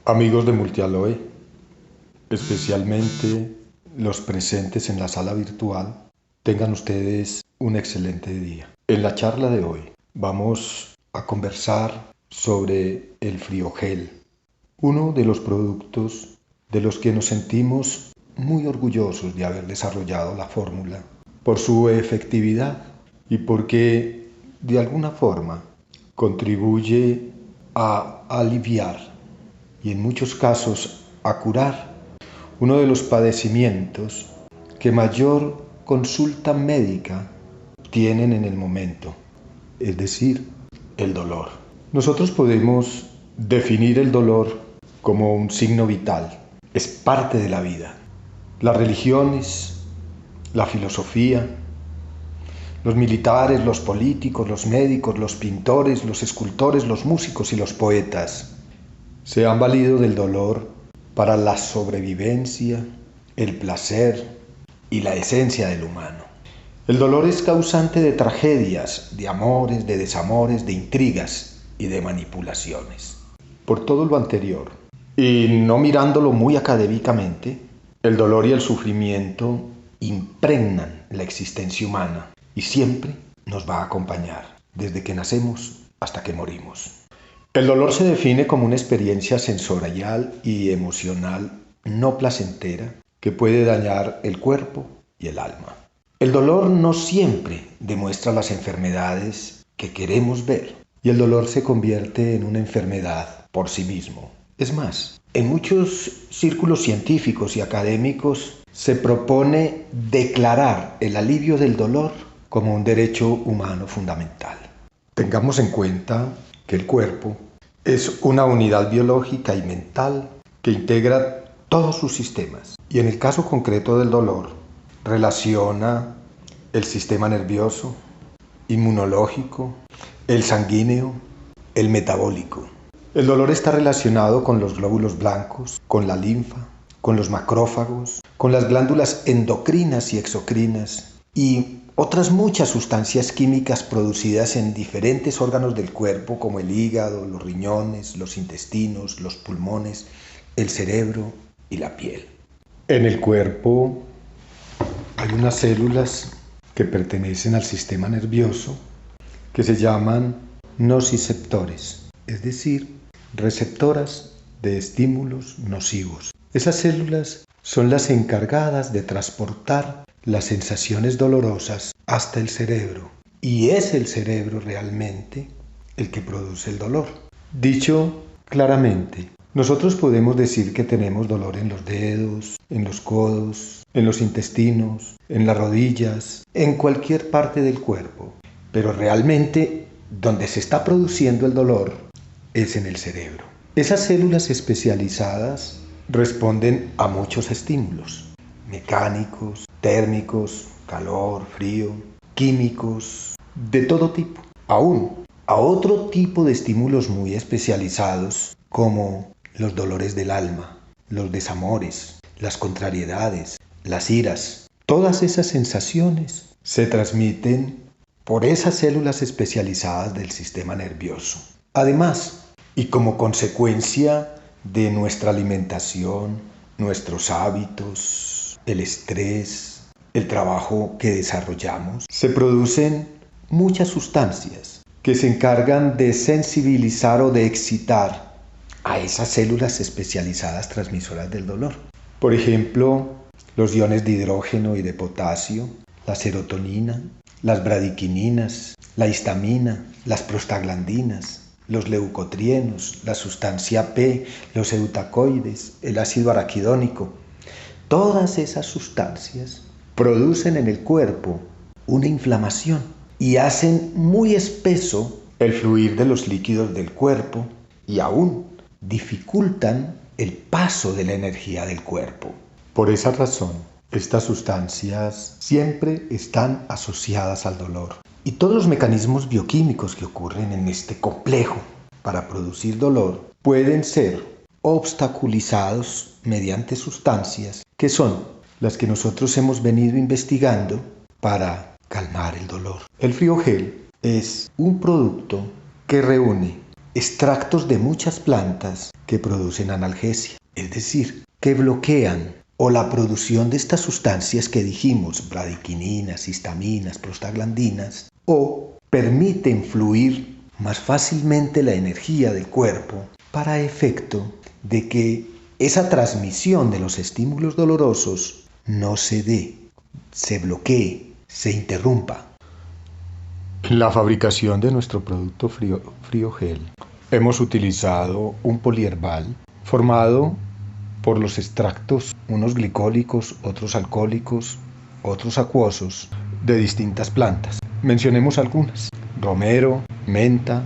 Amigos de Multialoe, especialmente los presentes en la sala virtual, tengan ustedes un excelente día. En la charla de hoy vamos a conversar sobre el friogel, uno de los productos de los que nos sentimos muy orgullosos de haber desarrollado la fórmula por su efectividad y porque de alguna forma contribuye a aliviar y en muchos casos a curar uno de los padecimientos que mayor consulta médica tienen en el momento, es decir, el dolor. Nosotros podemos definir el dolor como un signo vital, es parte de la vida. Las religiones, la filosofía, los militares, los políticos, los médicos, los pintores, los escultores, los músicos y los poetas se han valido del dolor para la sobrevivencia, el placer y la esencia del humano. El dolor es causante de tragedias, de amores, de desamores, de intrigas y de manipulaciones. Por todo lo anterior, y no mirándolo muy académicamente, el dolor y el sufrimiento impregnan la existencia humana y siempre nos va a acompañar, desde que nacemos hasta que morimos. El dolor se define como una experiencia sensorial y emocional no placentera que puede dañar el cuerpo y el alma. El dolor no siempre demuestra las enfermedades que queremos ver y el dolor se convierte en una enfermedad por sí mismo. Es más, en muchos círculos científicos y académicos se propone declarar el alivio del dolor como un derecho humano fundamental. Tengamos en cuenta que el cuerpo es una unidad biológica y mental que integra todos sus sistemas. Y en el caso concreto del dolor, relaciona el sistema nervioso, inmunológico, el sanguíneo, el metabólico. El dolor está relacionado con los glóbulos blancos, con la linfa, con los macrófagos, con las glándulas endocrinas y exocrinas y otras muchas sustancias químicas producidas en diferentes órganos del cuerpo como el hígado, los riñones, los intestinos, los pulmones, el cerebro y la piel. En el cuerpo hay unas células que pertenecen al sistema nervioso que se llaman nociceptores, es decir, receptoras de estímulos nocivos. Esas células son las encargadas de transportar las sensaciones dolorosas hasta el cerebro y es el cerebro realmente el que produce el dolor. Dicho claramente, nosotros podemos decir que tenemos dolor en los dedos, en los codos, en los intestinos, en las rodillas, en cualquier parte del cuerpo, pero realmente donde se está produciendo el dolor es en el cerebro. Esas células especializadas responden a muchos estímulos mecánicos, térmicos, calor, frío, químicos, de todo tipo. Aún a otro tipo de estímulos muy especializados como los dolores del alma, los desamores, las contrariedades, las iras. Todas esas sensaciones se transmiten por esas células especializadas del sistema nervioso. Además, y como consecuencia de nuestra alimentación, nuestros hábitos, el estrés, el trabajo que desarrollamos, se producen muchas sustancias que se encargan de sensibilizar o de excitar a esas células especializadas transmisoras del dolor. Por ejemplo, los iones de hidrógeno y de potasio, la serotonina, las bradiquininas, la histamina, las prostaglandinas, los leucotrienos, la sustancia P, los eutacoides, el ácido araquidónico. Todas esas sustancias producen en el cuerpo una inflamación y hacen muy espeso el fluir de los líquidos del cuerpo y aún dificultan el paso de la energía del cuerpo. Por esa razón, estas sustancias siempre están asociadas al dolor. Y todos los mecanismos bioquímicos que ocurren en este complejo para producir dolor pueden ser obstaculizados mediante sustancias que son las que nosotros hemos venido investigando para calmar el dolor. El friogel es un producto que reúne extractos de muchas plantas que producen analgesia, es decir, que bloquean o la producción de estas sustancias que dijimos, bradiquininas, histaminas, prostaglandinas, o permiten fluir más fácilmente la energía del cuerpo para efecto de que esa transmisión de los estímulos dolorosos no se dé, se bloquee, se interrumpa. En la fabricación de nuestro producto Friogel hemos utilizado un poliherbal formado por los extractos, unos glicólicos, otros alcohólicos, otros acuosos, de distintas plantas. Mencionemos algunas: romero, menta,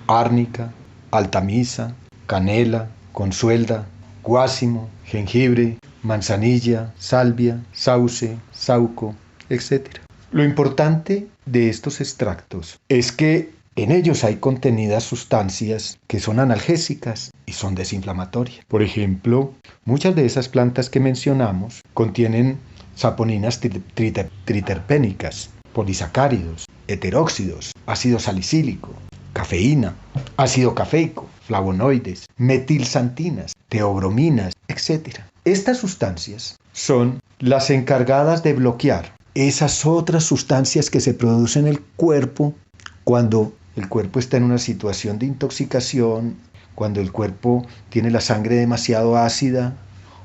árnica, altamisa, canela, consuelda, guásimo, jengibre, manzanilla, salvia, sauce, sauco, etc. Lo importante de estos extractos es que en ellos hay contenidas sustancias que son analgésicas y son desinflamatorias. Por ejemplo, muchas de esas plantas que mencionamos contienen saponinas triterpénicas, polisacáridos, heteróxidos, ácido salicílico, cafeína, ácido cafeico, flavonoides, metilsantinas, teobrominas, etc. Estas sustancias son las encargadas de bloquear esas otras sustancias que se producen en el cuerpo cuando el cuerpo está en una situación de intoxicación, cuando el cuerpo tiene la sangre demasiado ácida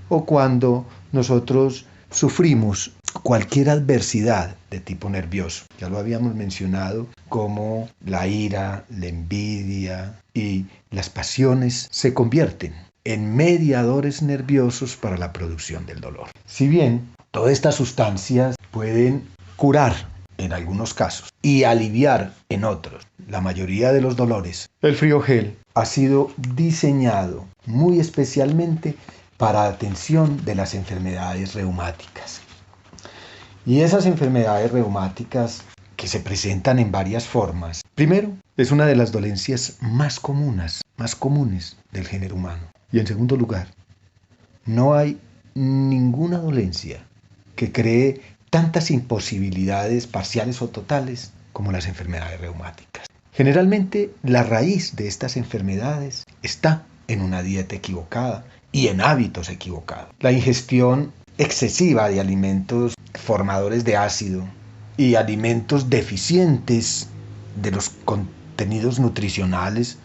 o cuando nosotros sufrimos cualquier adversidad de tipo nervioso. Ya lo habíamos mencionado, como la ira, la envidia y las pasiones se convierten en mediadores nerviosos para la producción del dolor. Si bien todas estas sustancias pueden curar en algunos casos y aliviar en otros la mayoría de los dolores, el Friogel ha sido diseñado muy especialmente para atención de las enfermedades reumáticas. Y esas enfermedades reumáticas que se presentan en varias formas. Primero, es una de las dolencias más comunes del género humano. Y en segundo lugar, no hay ninguna dolencia que cree tantas imposibilidades parciales o totales como las enfermedades reumáticas. Generalmente, la raíz de estas enfermedades está en una dieta equivocada y en hábitos equivocados. La ingestión excesiva de alimentos formadores de ácido y alimentos deficientes de los contenidos nutricionales,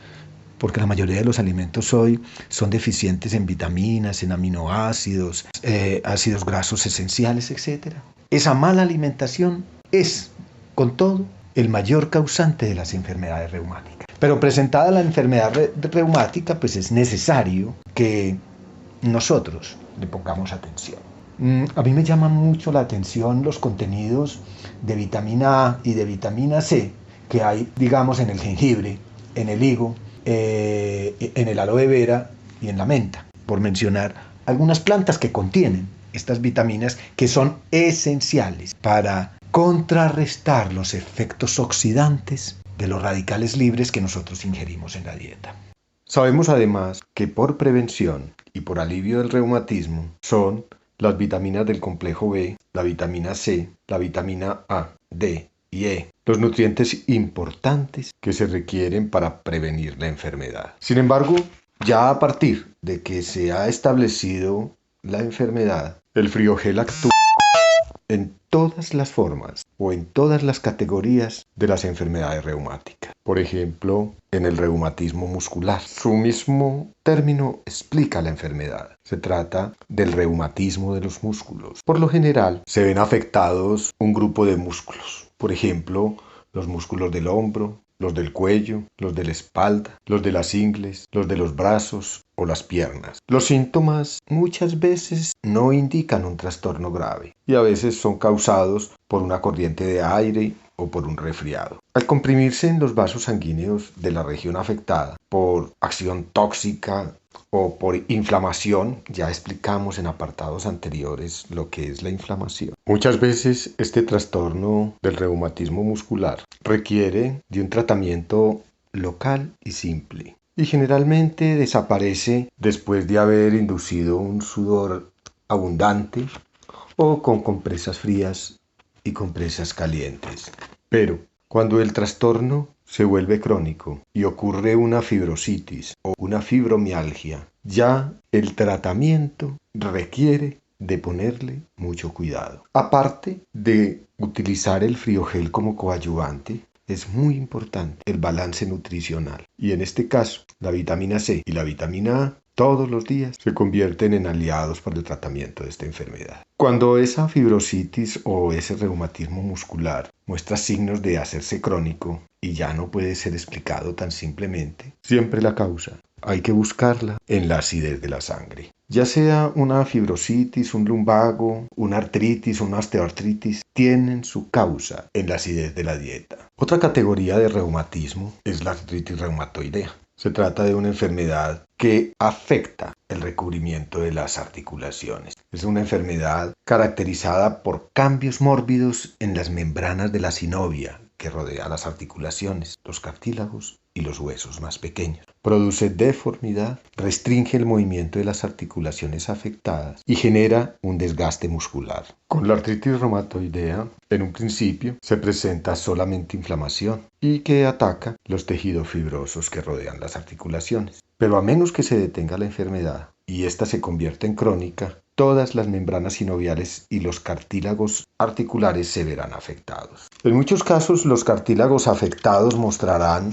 porque la mayoría de los alimentos hoy son deficientes en vitaminas, en aminoácidos, ácidos grasos esenciales, etc. Esa mala alimentación es, con todo, el mayor causante de las enfermedades reumáticas. Pero presentada la enfermedad reumática, pues es necesario que nosotros le pongamos atención. A mí me llaman mucho la atención los contenidos de vitamina A y de vitamina C que hay, digamos, en el jengibre, en el higo, en el aloe vera y en la menta, por mencionar algunas plantas que contienen estas vitaminas que son esenciales para contrarrestar los efectos oxidantes de los radicales libres que nosotros ingerimos en la dieta. Sabemos además que por prevención y por alivio del reumatismo son las vitaminas del complejo B, la vitamina C, la vitamina A, D y E, los nutrientes importantes que se requieren para prevenir la enfermedad. Sin embargo, ya a partir de que se ha establecido la enfermedad, el Friogel actúa en todas las formas o en todas las categorías de las enfermedades reumáticas. Por ejemplo, en el reumatismo muscular. Su mismo término explica la enfermedad. Se trata del reumatismo de los músculos. Por lo general, se ven afectados un grupo de músculos. Por ejemplo, los músculos del hombro, los del cuello, los de la espalda, los de las ingles, los de los brazos o las piernas. Los síntomas muchas veces no indican un trastorno grave y a veces son causados por una corriente de aire o por un resfriado. Al comprimirse en los vasos sanguíneos de la región afectada por acción tóxica o por inflamación, ya explicamos en apartados anteriores lo que es la inflamación. Muchas veces este trastorno del reumatismo muscular requiere de un tratamiento local y simple y generalmente desaparece después de haber inducido un sudor abundante o con compresas frías y compresas calientes. Pero Cuando el trastorno se vuelve crónico y ocurre una fibrositis o una fibromialgia, ya el tratamiento requiere de ponerle mucho cuidado. Aparte de utilizar el friogel como coadyuvante, es muy importante el balance nutricional. Y en este caso, la vitamina C y la vitamina A todos los días se convierten en aliados para el tratamiento de esta enfermedad. Cuando esa fibrositis o ese reumatismo muscular muestra signos de hacerse crónico y ya no puede ser explicado tan simplemente, siempre la causa hay que buscarla en la acidez de la sangre. Ya sea una fibrositis, un lumbago, una artritis, una osteoartritis, tienen su causa en la acidez de la dieta. Otra categoría de reumatismo es la artritis reumatoidea. Se trata de una enfermedad que afecta el recubrimiento de las articulaciones. Es una enfermedad caracterizada por cambios mórbidos en las membranas de la sinovia que rodea las articulaciones, los cartílagos y los huesos más pequeños. Produce deformidad, restringe el movimiento de las articulaciones afectadas y genera un desgaste muscular. Con la artritis reumatoidea, en un principio, se presenta solamente inflamación y que ataca los tejidos fibrosos que rodean las articulaciones. Pero a menos que se detenga la enfermedad y ésta se convierta en crónica, todas las membranas sinoviales y los cartílagos articulares se verán afectados. En muchos casos, los cartílagos afectados mostrarán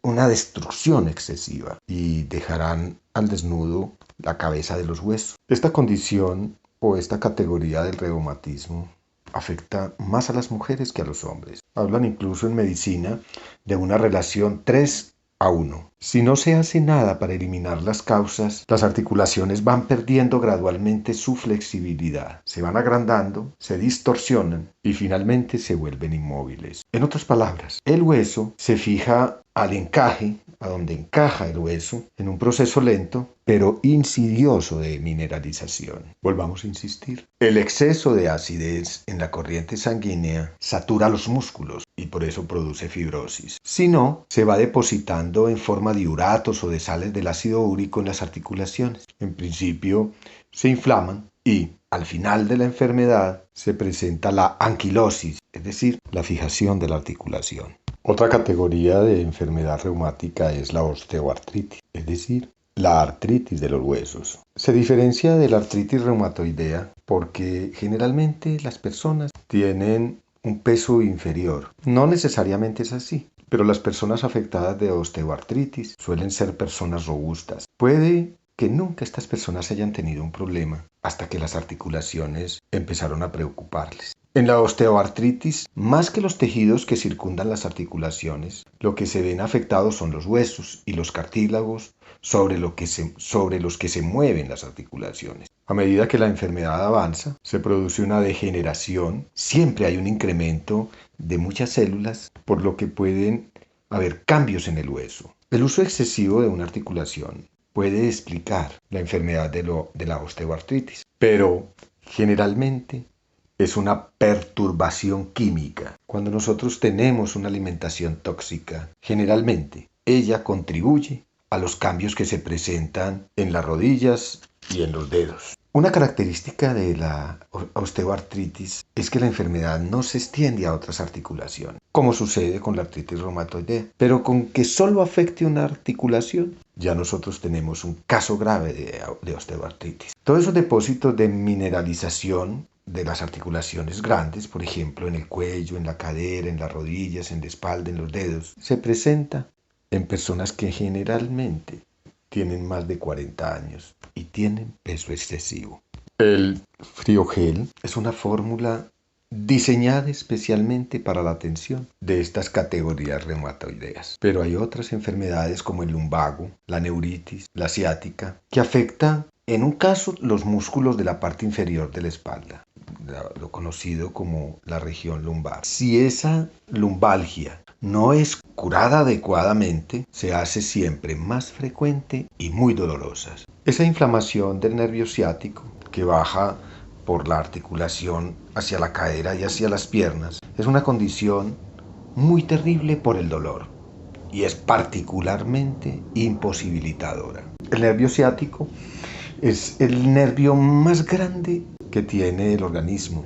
una destrucción excesiva y dejarán al desnudo la cabeza de los huesos. Esta condición o esta categoría del reumatismo afecta más a las mujeres que a los hombres. Hablan incluso en medicina de una relación 3:1. Si no se hace nada para eliminar las causas, las articulaciones van perdiendo gradualmente su flexibilidad, se van agrandando, se distorsionan y finalmente se vuelven inmóviles. En otras palabras, el hueso se fija al encaje, a donde encaja el hueso, en un proceso lento pero insidioso de mineralización. Volvamos a insistir. El exceso de acidez en la corriente sanguínea satura los músculos y por eso produce fibrosis. Si no, se va depositando en forma de uratos o de sales del ácido úrico en las articulaciones. En principio, se inflaman y al final de la enfermedad se presenta la anquilosis, es decir, la fijación de la articulación. Otra categoría de enfermedad reumática es la osteoartritis, es decir, la artritis de los huesos. Se diferencia de la artritis reumatoidea porque generalmente las personas tienen un peso inferior. No necesariamente es así, pero las personas afectadas de osteoartritis suelen ser personas robustas. Puede que nunca estas personas hayan tenido un problema hasta que las articulaciones empezaron a preocuparles. En la osteoartritis, más que los tejidos que circundan las articulaciones, lo que se ven afectados son los huesos y los cartílagos sobre los que se mueven las articulaciones. A medida que la enfermedad avanza, se produce una degeneración, siempre hay un incremento de muchas células, por lo que pueden haber cambios en el hueso. El uso excesivo de una articulación puede explicar la enfermedad de la osteoartritis, pero generalmente es una perturbación química. Cuando nosotros tenemos una alimentación tóxica, generalmente ella contribuye a los cambios que se presentan en las rodillas y en los dedos. Una característica de la osteoartritis es que la enfermedad no se extiende a otras articulaciones, como sucede con la artritis reumatoidea, pero con que solo afecte una articulación, ya nosotros tenemos un caso grave de osteoartritis. Todos esos depósitos de mineralización de las articulaciones grandes, por ejemplo en el cuello, en la cadera, en las rodillas, en la espalda, en los dedos, se presenta en personas que generalmente tienen más de 40 años y tienen peso excesivo. El friogel es una fórmula diseñada especialmente para la atención de estas categorías reumatoideas. Pero hay otras enfermedades como el lumbago, la neuritis, la ciática, que afectan en un caso los músculos de la parte inferior de la espalda, lo conocido como la región lumbar. Si esa lumbalgia no es curada adecuadamente, se hace siempre más frecuente y muy dolorosa. Esa inflamación del nervio ciático que baja por la articulación hacia la cadera y hacia las piernas es una condición muy terrible por el dolor y es particularmente imposibilitadora. El nervio ciático es el nervio más grande que tiene el organismo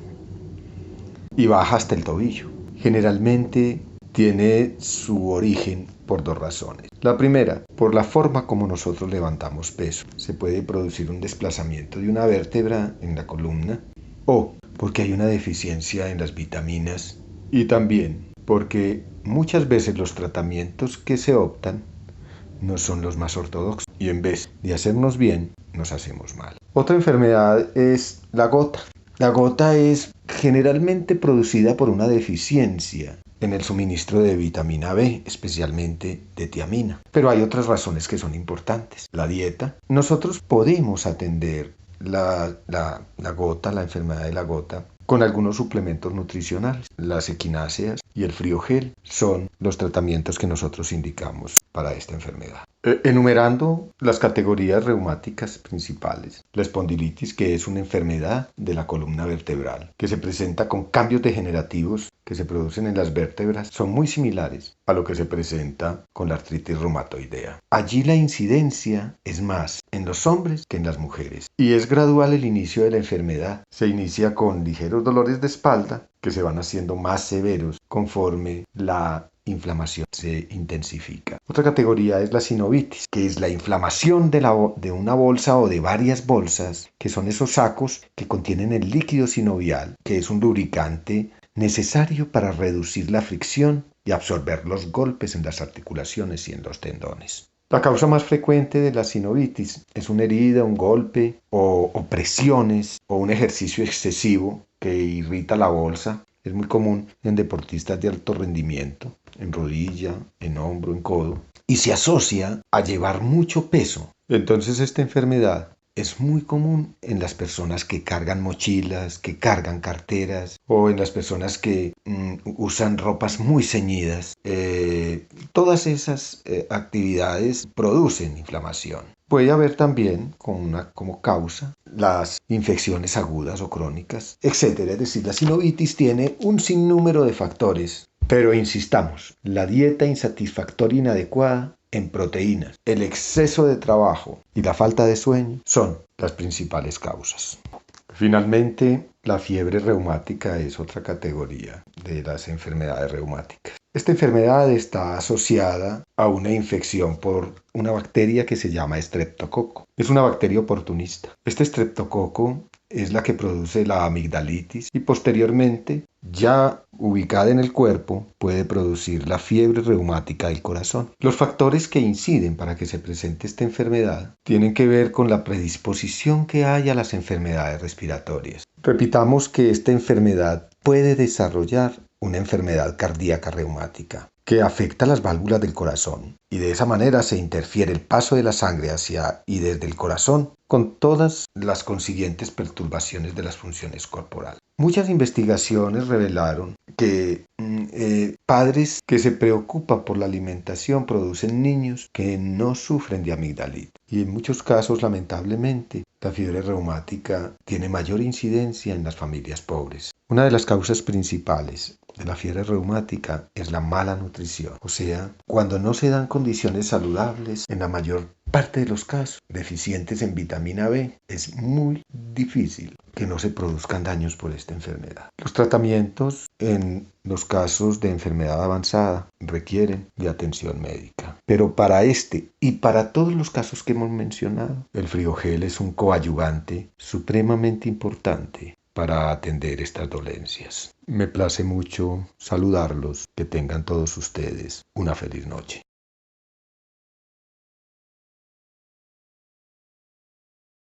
y baja hasta el tobillo. generalmente tiene su origen por dos razones. La primera, por la forma como nosotros levantamos peso. Se puede producir un desplazamiento de una vértebra en la columna o porque hay una deficiencia en las vitaminas y también porque muchas veces los tratamientos que se optan no son los más ortodoxos y en vez de hacernos bien, nos hacemos mal. Otra enfermedad es la gota. La gota es generalmente producida por una deficiencia en el suministro de vitamina B, especialmente de tiamina. Pero hay otras razones que son importantes. La dieta. Nosotros podemos atender la gota, la enfermedad de la gota, con algunos suplementos nutricionales. Las equináceas y el friogel son los tratamientos que nosotros indicamos para esta enfermedad. Enumerando las categorías reumáticas principales. La espondilitis, que es una enfermedad de la columna vertebral, que se presenta con cambios degenerativos que se producen en las vértebras, son muy similares a lo que se presenta con la artritis reumatoidea. Allí la incidencia es más en los hombres que en las mujeres. Y es gradual el inicio de la enfermedad. Se inicia con ligeros dolores de espalda que se van haciendo más severos conforme la inflamación se intensifica. Otra categoría es la sinovitis, que es la inflamación de una bolsa o de varias bolsas, que son esos sacos que contienen el líquido sinovial, que es un lubricante necesario para reducir la fricción y absorber los golpes en las articulaciones y en los tendones. La causa más frecuente de la sinovitis es una herida, un golpe o presiones o un ejercicio excesivo que irrita la bolsa. Es muy común en deportistas de alto rendimiento, en rodilla, en hombro, en codo, y se asocia a llevar mucho peso. Entonces esta enfermedad es muy común en las personas que cargan mochilas, que cargan carteras o en las personas que usan ropas muy ceñidas. Todas esas actividades producen inflamación. Puede haber también como causa las infecciones agudas o crónicas, etc. Es decir, la sinovitis tiene un sinnúmero de factores. Pero insistamos, la dieta insatisfactoria e inadecuada en proteínas, el exceso de trabajo y la falta de sueño son las principales causas. Finalmente, la fiebre reumática es otra categoría de las enfermedades reumáticas. Esta enfermedad está asociada a una infección por una bacteria que se llama estreptococo. Es una bacteria oportunista. Este estreptococo es la que produce la amigdalitis y posteriormente, ya ubicada en el cuerpo, puede producir la fiebre reumática del corazón. Los factores que inciden para que se presente esta enfermedad tienen que ver con la predisposición que hay a las enfermedades respiratorias. Repitamos que esta enfermedad puede desarrollar una enfermedad cardíaca reumática que afecta las válvulas del corazón y de esa manera se interfiere el paso de la sangre hacia y desde el corazón con todas las consiguientes perturbaciones de las funciones corporales. Muchas investigaciones revelaron que padres que se preocupan por la alimentación producen niños que no sufren de amigdalitis. Y en muchos casos, lamentablemente, la fiebre reumática tiene mayor incidencia en las familias pobres. Una de las causas principales de la fiebre reumática es la mala nutrición, o sea, cuando no se dan condiciones saludables, en la mayor parte de los casos, deficientes en vitamina B, es muy difícil que no se produzcan daños por esta enfermedad. Los tratamientos en los casos de enfermedad avanzada requieren de atención médica. Pero para este y para todos los casos que hemos mencionado, el friogel es un coadyuvante supremamente importante para atender estas dolencias. Me place mucho saludarlos, que tengan todos ustedes una feliz noche.